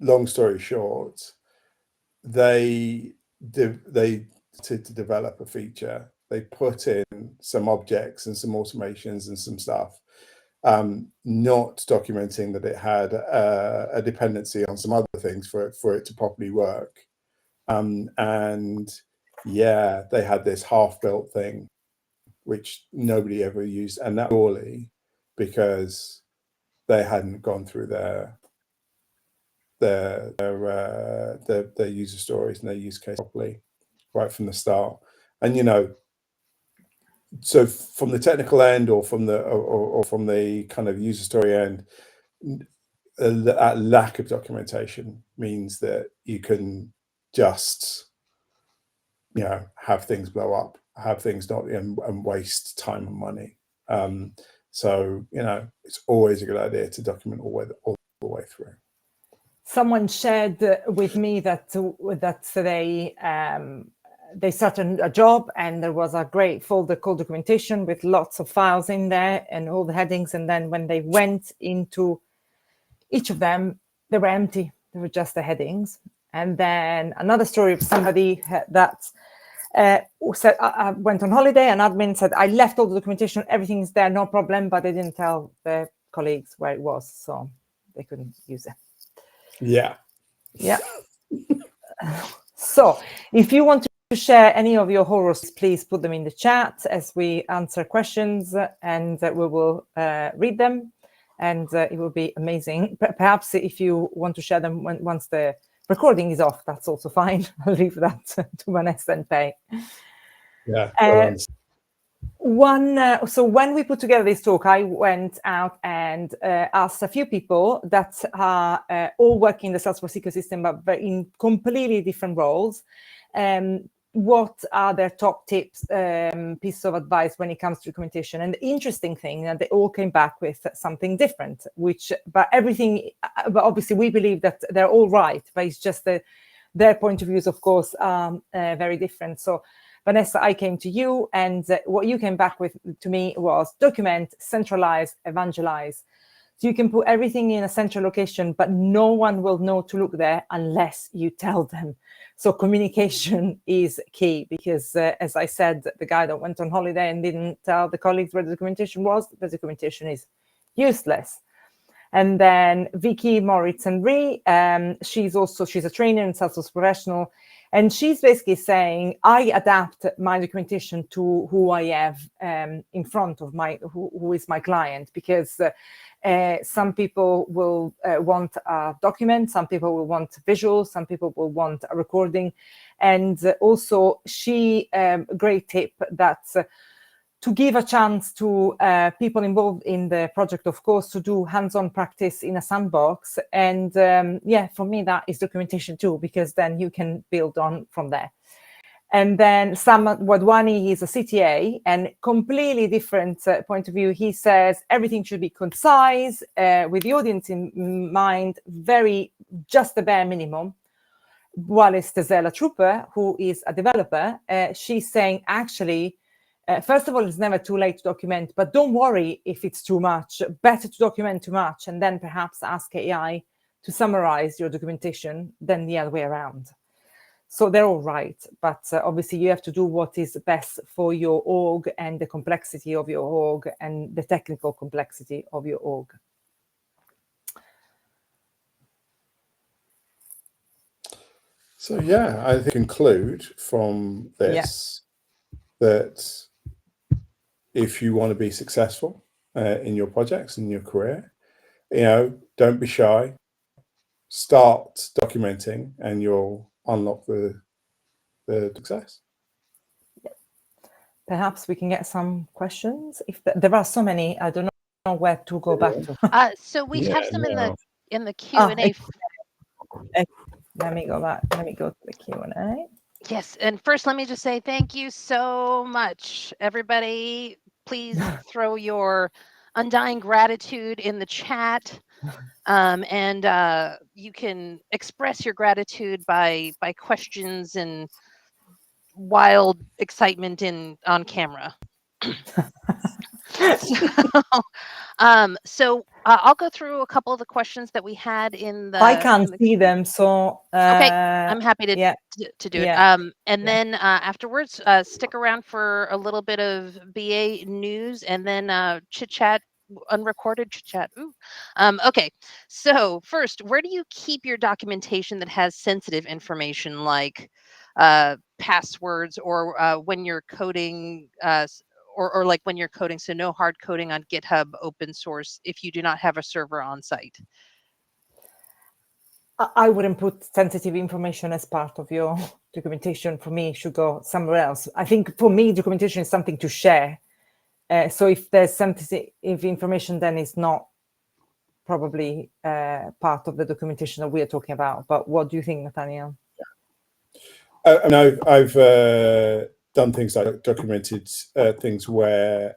Speaker 3: long story short, they to develop a feature. They put in some objects and some automations and some stuff, not documenting that it had a dependency on some other things for it to properly work. And yeah, they had this half-built thing which nobody ever used, and that purely because they hadn't gone through their user stories and their use case properly right from the start. And so from the technical end, or from the kind of user story end, that lack of documentation means that you can just have things blow up, have things not, and waste time and money. So it's always a good idea to document all the way through.
Speaker 2: Someone shared with me that they started a job, and there was a great folder called documentation with lots of files in there and all the headings. And then when they went into each of them, they were empty. They were just the headings. And then another story of somebody that said, I went on holiday, and admin said, I left all the documentation, everything is there, no problem, but they didn't tell the colleagues where it was, so they couldn't use it.
Speaker 3: Yeah.
Speaker 2: Yeah. So if you want to share any of your horrors, please put them in the chat as we answer questions, and we will read them, and it will be amazing. Perhaps if you want to share them once the recording is off, that's also fine. I'll leave that to Vanessa and Pei.
Speaker 3: Yeah.
Speaker 2: So when we put together this talk, I went out and asked a few people that are all working in the Salesforce ecosystem, but in completely different roles. What are their top tips, pieces of advice when it comes to documentation? And the interesting thing that they all came back with something different, but obviously we believe that they're all right, but it's just their point of views, of course, are very different. So Vanessa, I came to you, and what you came back with to me was document, centralize, evangelize. So you can put everything in a central location, but no one will know to look there unless you tell them. So communication is key, because as I said, the guy that went on holiday and didn't tell the colleagues where the documentation was, the documentation is useless. And then Vicky, Moritz, and Ree, she's a trainer and Salesforce professional. And she's basically saying, I adapt my documentation to who I have in front of who is my client, because some people will want a document, some people will want visuals, some people will want a recording. And also great tip that's to give a chance to people involved in the project, of course, to do hands-on practice in a sandbox. And for me, that is documentation too, because then you can build on from there. And then Sam Wadwani, he's a CTA, and completely different point of view. He says everything should be concise, with the audience in mind, just the bare minimum. Wallace Tezela Trooper, who is a developer, she's saying, actually, first of all, it's never too late to document, but don't worry if it's too much. Better to document too much and then perhaps ask AI to summarize your documentation than the other way around. So they're all right, but obviously you have to do what is best for your org and the complexity of your org and the technical complexity of your org.
Speaker 3: So yeah, I think conclude from this that if you want to be successful in your projects and your career, don't be shy. Start documenting, and you'll unlock the success.
Speaker 2: Perhaps we can get some questions. If there are so many, I don't know where to go back to.
Speaker 1: So we have some in the Q&A.
Speaker 2: Let me go back. Let me go to the Q&A.
Speaker 1: Yes, and first let me just say thank you so much, everybody. Please throw your undying gratitude in the chat, and you can express your gratitude by questions and wild excitement on camera. So I'll go through a couple of the questions that we had in the.
Speaker 2: I can't see them, so
Speaker 1: okay, I'm happy to do it. And then afterwards, stick around for a little bit of BA news, and then chit chat, unrecorded chit chat. Ooh. Okay, so first, where do you keep your documentation that has sensitive information like passwords, or when you're coding? Or like when you're coding, so no hard coding on GitHub open source if you do not have a server on site.
Speaker 2: I wouldn't put sensitive information as part of your documentation. For me, it should go somewhere else. I think for me, documentation is something to share. So if there's sensitive information, then it's not probably part of the documentation that we are talking about. But what do you think, Nathaniel?
Speaker 3: I've done things like documented things where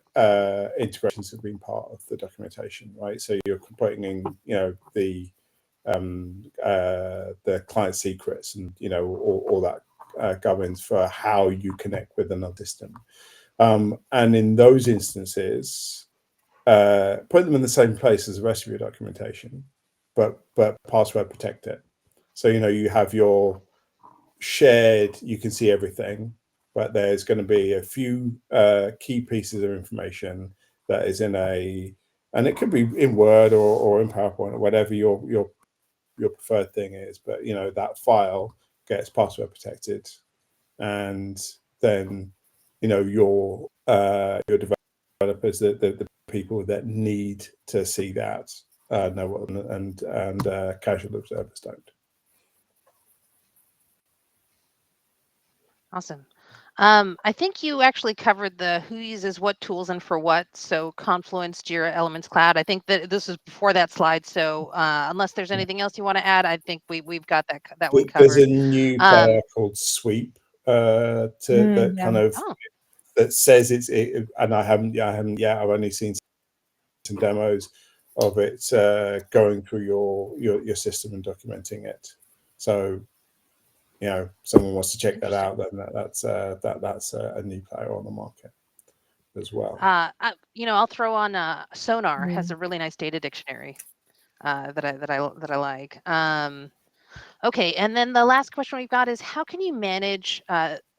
Speaker 3: integrations have been part of the documentation, right? So you're putting in, the client secrets and all that gubbins for how you connect with another system. And in those instances, put them in the same place as the rest of your documentation, but password protect it. So, you know, you have your shared, you can see everything, but there's going to be a few key pieces of information that is in and it could be in Word or in PowerPoint or whatever your preferred thing is, but you know, that file gets password protected, and then, you know, your developers, the people that need to see that know what, and casual observers don't.
Speaker 1: Awesome. I think you actually covered the who uses what tools and for what. So Confluence, Jira, Elements Cloud. I think that this is before that slide. So unless there's anything else you want to add, I think we've got that one covered.
Speaker 3: There's a new player called Sweep that kind of that says and I haven't yet. I've only seen some demos of it going through your system and documenting it. So, you know, someone wants to check that out, then that's a new player on the market as well.
Speaker 1: You know, I'll throw on Sonar has a really nice data dictionary that I like. Okay, and then the last question we've got is, how can you manage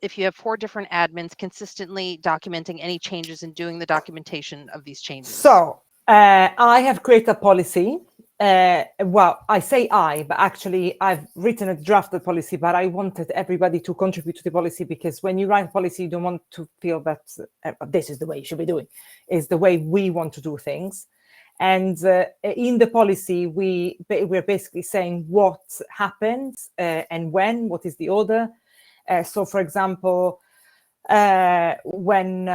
Speaker 1: if you have 4 different admins consistently documenting any changes and doing the documentation of these changes?
Speaker 2: So I have created a policy. Well, I say but actually I've written a drafted policy, but I wanted everybody to contribute to the policy, because when you write a policy, you don't want to feel that this is the way you should be doing. It's the way we want to do things. And in the policy, we're basically saying what happens and when, what is the order. So, for example, when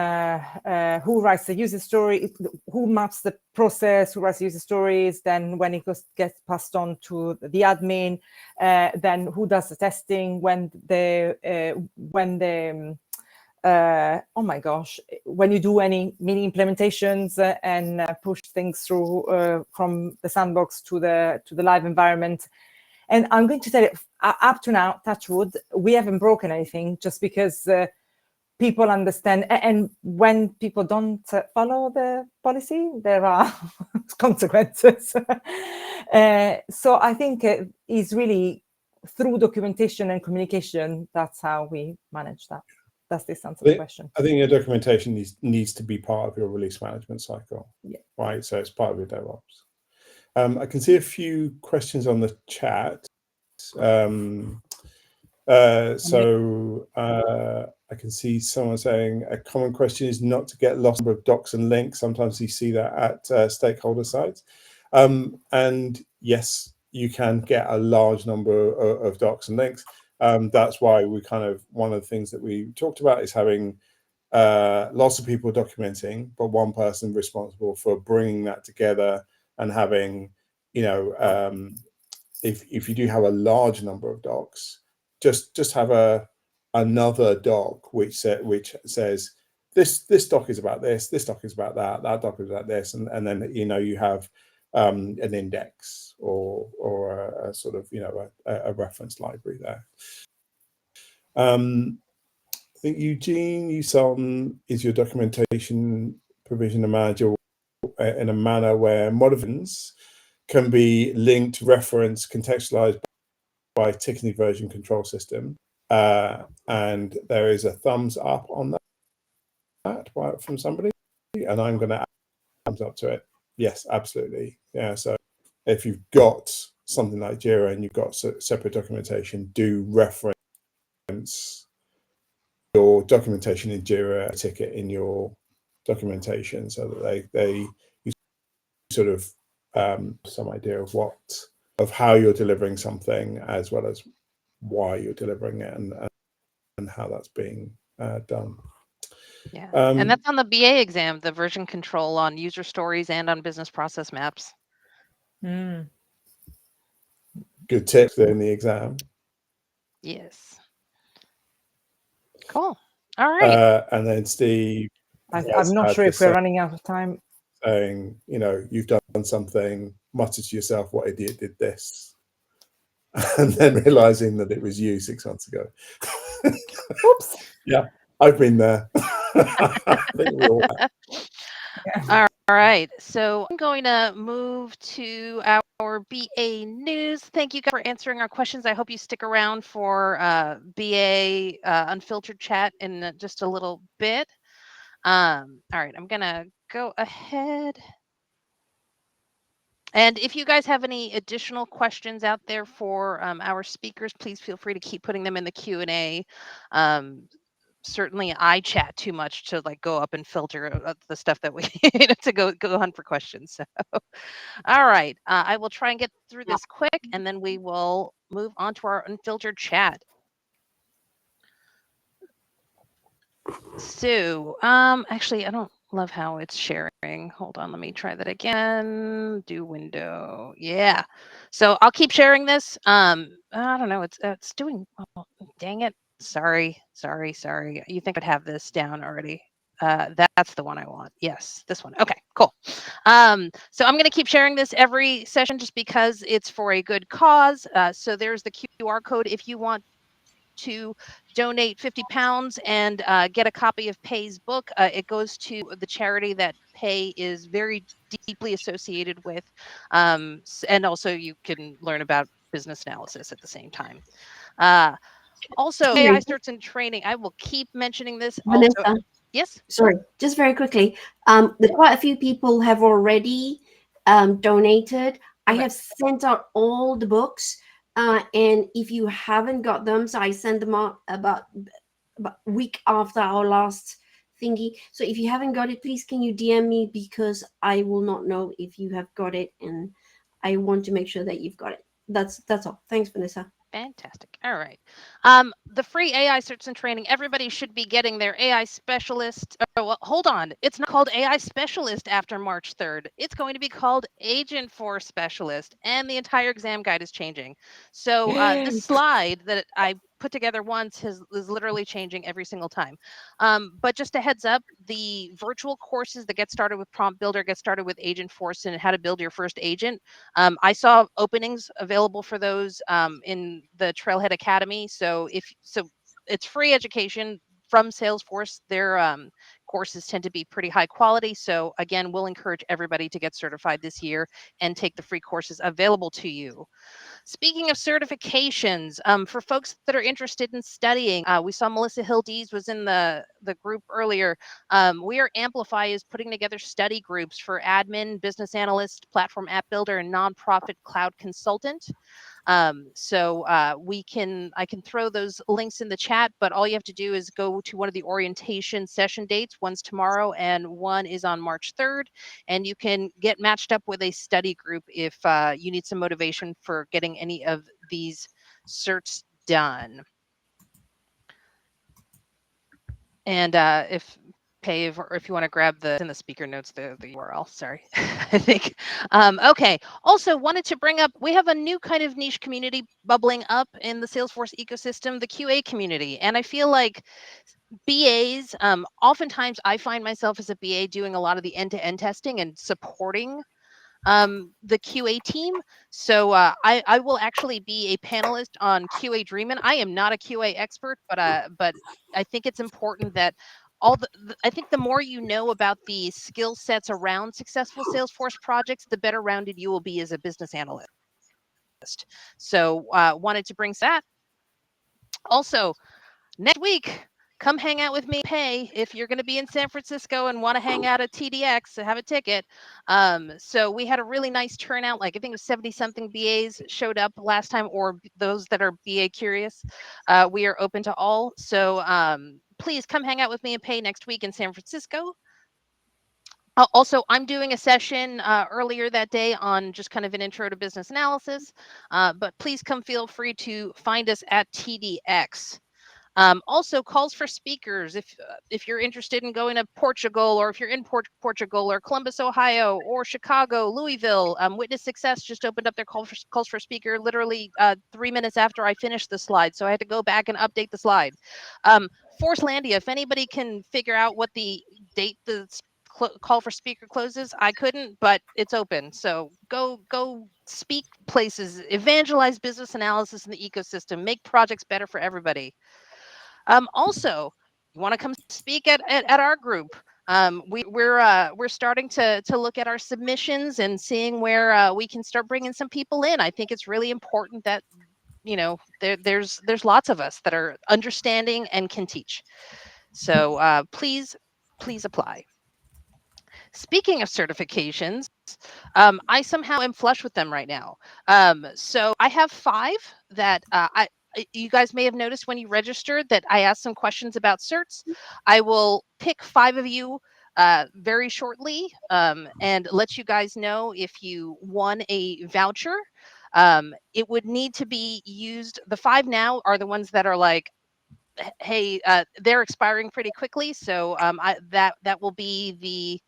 Speaker 2: who writes the user story, who maps the process, who writes the user stories, then when it gets passed on to the admin, then who does the testing, when oh my gosh, when you do any mini implementations and push things through from the sandbox to the live environment. And I'm going to tell you, up to now, touch wood, we haven't broken anything, just because people understand. And when people don't follow the policy, there are consequences. So I think it's really through documentation and communication, that's how we manage that. Does this answer the question?
Speaker 3: I think your documentation needs to be part of your release management cycle, right? So it's part of your DevOps. I can see a few questions on the chat. I can see someone saying a common question is not to get lost number of docs and links. Sometimes you see that at stakeholder sites. And yes, you can get a large number of docs and links. That's why we one of the things that we talked about is having lots of people documenting, but one person responsible for bringing that together and having, you know, if you do have a large number of docs, just have another doc which says this doc is about this doc is about that doc is about this, and then, you know, you have an index or a sort of, you know, a reference library there. I think Eugene, you saw is your documentation provision and manager in a manner where modifications can be linked, referenced, contextualized by ticketing version control system, and there is a thumbs up on that from somebody, and I'm going to add a thumbs up to it. Yes, absolutely. Yeah. So if you've got something like Jira and you've got separate documentation, do reference your documentation in Jira, ticket in your documentation, so that you sort of some idea of how you're delivering something, as well as why you're delivering it and how that's being done.
Speaker 1: Yeah, and that's on the BA exam, the version control on user stories and on business process maps.
Speaker 2: Mm.
Speaker 3: Good tips there in the exam.
Speaker 1: Yes. Cool. All right.
Speaker 3: And then Steve,
Speaker 2: I'm not sure if we're running out of time.
Speaker 3: Saying, you know, you've done something, mutter to yourself, what idiot did this? and then realizing that it was you 6 months ago.
Speaker 2: Oops.
Speaker 3: Yeah, I've been there. I think we all have.
Speaker 1: All right, so I'm going to move to our BA news. Thank you guys for answering our questions. I hope you stick around for BA unfiltered chat in just a little bit. All right, I'm going to go ahead. And if you guys have any additional questions out there for our speakers, please feel free to keep putting them in the Q&A. Certainly I chat too much to like go up and filter the stuff that we to go hunt for questions. So, all right, I will try and get through this quick, and then we will move on to our unfiltered chat. So, actually, I don't love how it's sharing. Hold on, let me try that again. Do window, yeah. So I'll keep sharing this. I don't know. It's doing. Oh, dang it. Sorry. You think I'd have this down already? That's the one I want. Yes, this one. Okay, cool. So I'm going to keep sharing this every session just because it's for a good cause. So there's the QR code if you want to donate £50 and get a copy of Pay's book. It goes to the charity that Pay is very deeply associated with. And also you can learn about business analysis at the same time. Also, AI certs and training. I will keep mentioning this. Also,
Speaker 4: Vanessa,
Speaker 1: yes.
Speaker 4: sorry, just very quickly. Quite a few people have already donated. I
Speaker 1: Okay.
Speaker 4: have sent out all the books, and if you haven't got them, so I sent them out about a week after our last thingy. So if you haven't got it, please can you DM me, because I will not know if you have got it, and I want to make sure that you've got it. That's all. Thanks, Vanessa.
Speaker 1: Fantastic. All right. The free AI certs and training, everybody should be getting their AI specialist. Oh, well, hold on. It's not called AI specialist after March 3rd. It's going to be called Agent Force Specialist, and the entire exam guide is changing. So this slide that I put together once is literally changing every single time. But just a heads up, the virtual courses that get started with Prompt Builder, get started with Agent Force and how to build your first agent. I saw openings available for those in the Trailhead Academy. So it's free education from Salesforce. Their courses tend to be pretty high quality. So again, we'll encourage everybody to get certified this year and take the free courses available to you. Speaking of certifications, for folks that are interested in studying, we saw Melissa Hildees was in the group earlier. We are Amplify is putting together study groups for admin, business analyst, platform app builder, and nonprofit cloud consultant. So I can throw those links in the chat, but all you have to do is go to one of the orientation session dates. One's tomorrow and one is on March 3rd. And you can get matched up with a study group if you need some motivation for getting any of these certs done. And if you want to grab in the speaker notes, the URL, sorry, I think. Okay, also wanted to bring up, we have a new kind of niche community bubbling up in the Salesforce ecosystem, the QA community. And I feel like BAs, oftentimes I find myself as a BA doing a lot of the end-to-end testing and supporting the QA team. So I will actually be a panelist on QA Dreamin'. I am not a QA expert, but I think it's important that I think the more you know about the skill sets around successful Salesforce projects, the better rounded you will be as a business analyst. So wanted to bring that. Also, next week, come hang out with me. Pay if you're going to be in San Francisco and want to hang out at TDX, have a ticket. So we had a really nice turnout. Like I think it was 70 something BAs showed up last time, or those that are BA curious. We are open to all. So please come hang out with me and Pay next week in San Francisco. Also, I'm doing a session earlier that day on just kind of an intro to business analysis, but please come feel free to find us at TDX. Also, calls for speakers. If you're interested in going to Portugal, or if you're in Portugal or Columbus, Ohio, or Chicago, Louisville, Witness Success just opened up their calls for speaker literally 3 minutes after I finished the slide, so I had to go back and update the slide. Forcelandia, if anybody can figure out what the date the call for speaker closes. I couldn't, but it's open. So go speak places, evangelize business analysis in the ecosystem, make projects better for everybody. Also, you want to come speak at our group. We're starting to look at our submissions and seeing where we can start bringing some people in. I think it's really important that there's lots of us that are understanding and can teach. So please apply. Speaking of certifications, I somehow am flush with them right now. So I have 5 that you guys may have noticed when you registered that I asked some questions about certs. I will pick 5 of you very shortly and let you guys know if you won a voucher. It would need to be used. The 5 now are the ones that are like, hey, they're expiring pretty quickly. So that will be the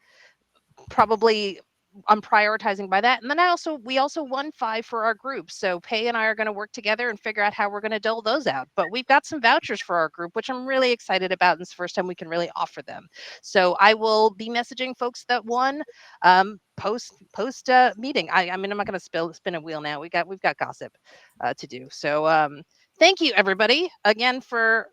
Speaker 1: probably I'm prioritizing by that. And then we also won 5 for our group. So Pay and I are going to work together and figure out how we're going to dole those out. But we've got some vouchers for our group, which I'm really excited about. And it's the first time we can really offer them. So I will be messaging folks that won post meeting. I mean, I'm not going to spin a wheel now. We've got gossip to do. So thank you everybody again for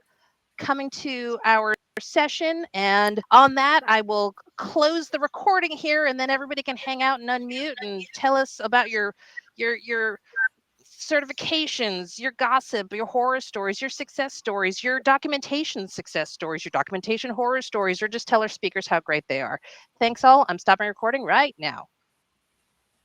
Speaker 1: coming to our session. And on that, I will close the recording here, and then everybody can hang out and unmute and tell us about your certifications, your gossip, your horror stories, your success stories, your documentation success stories, your documentation horror stories, or just tell our speakers how great they are. Thanks all. I'm stopping recording right now.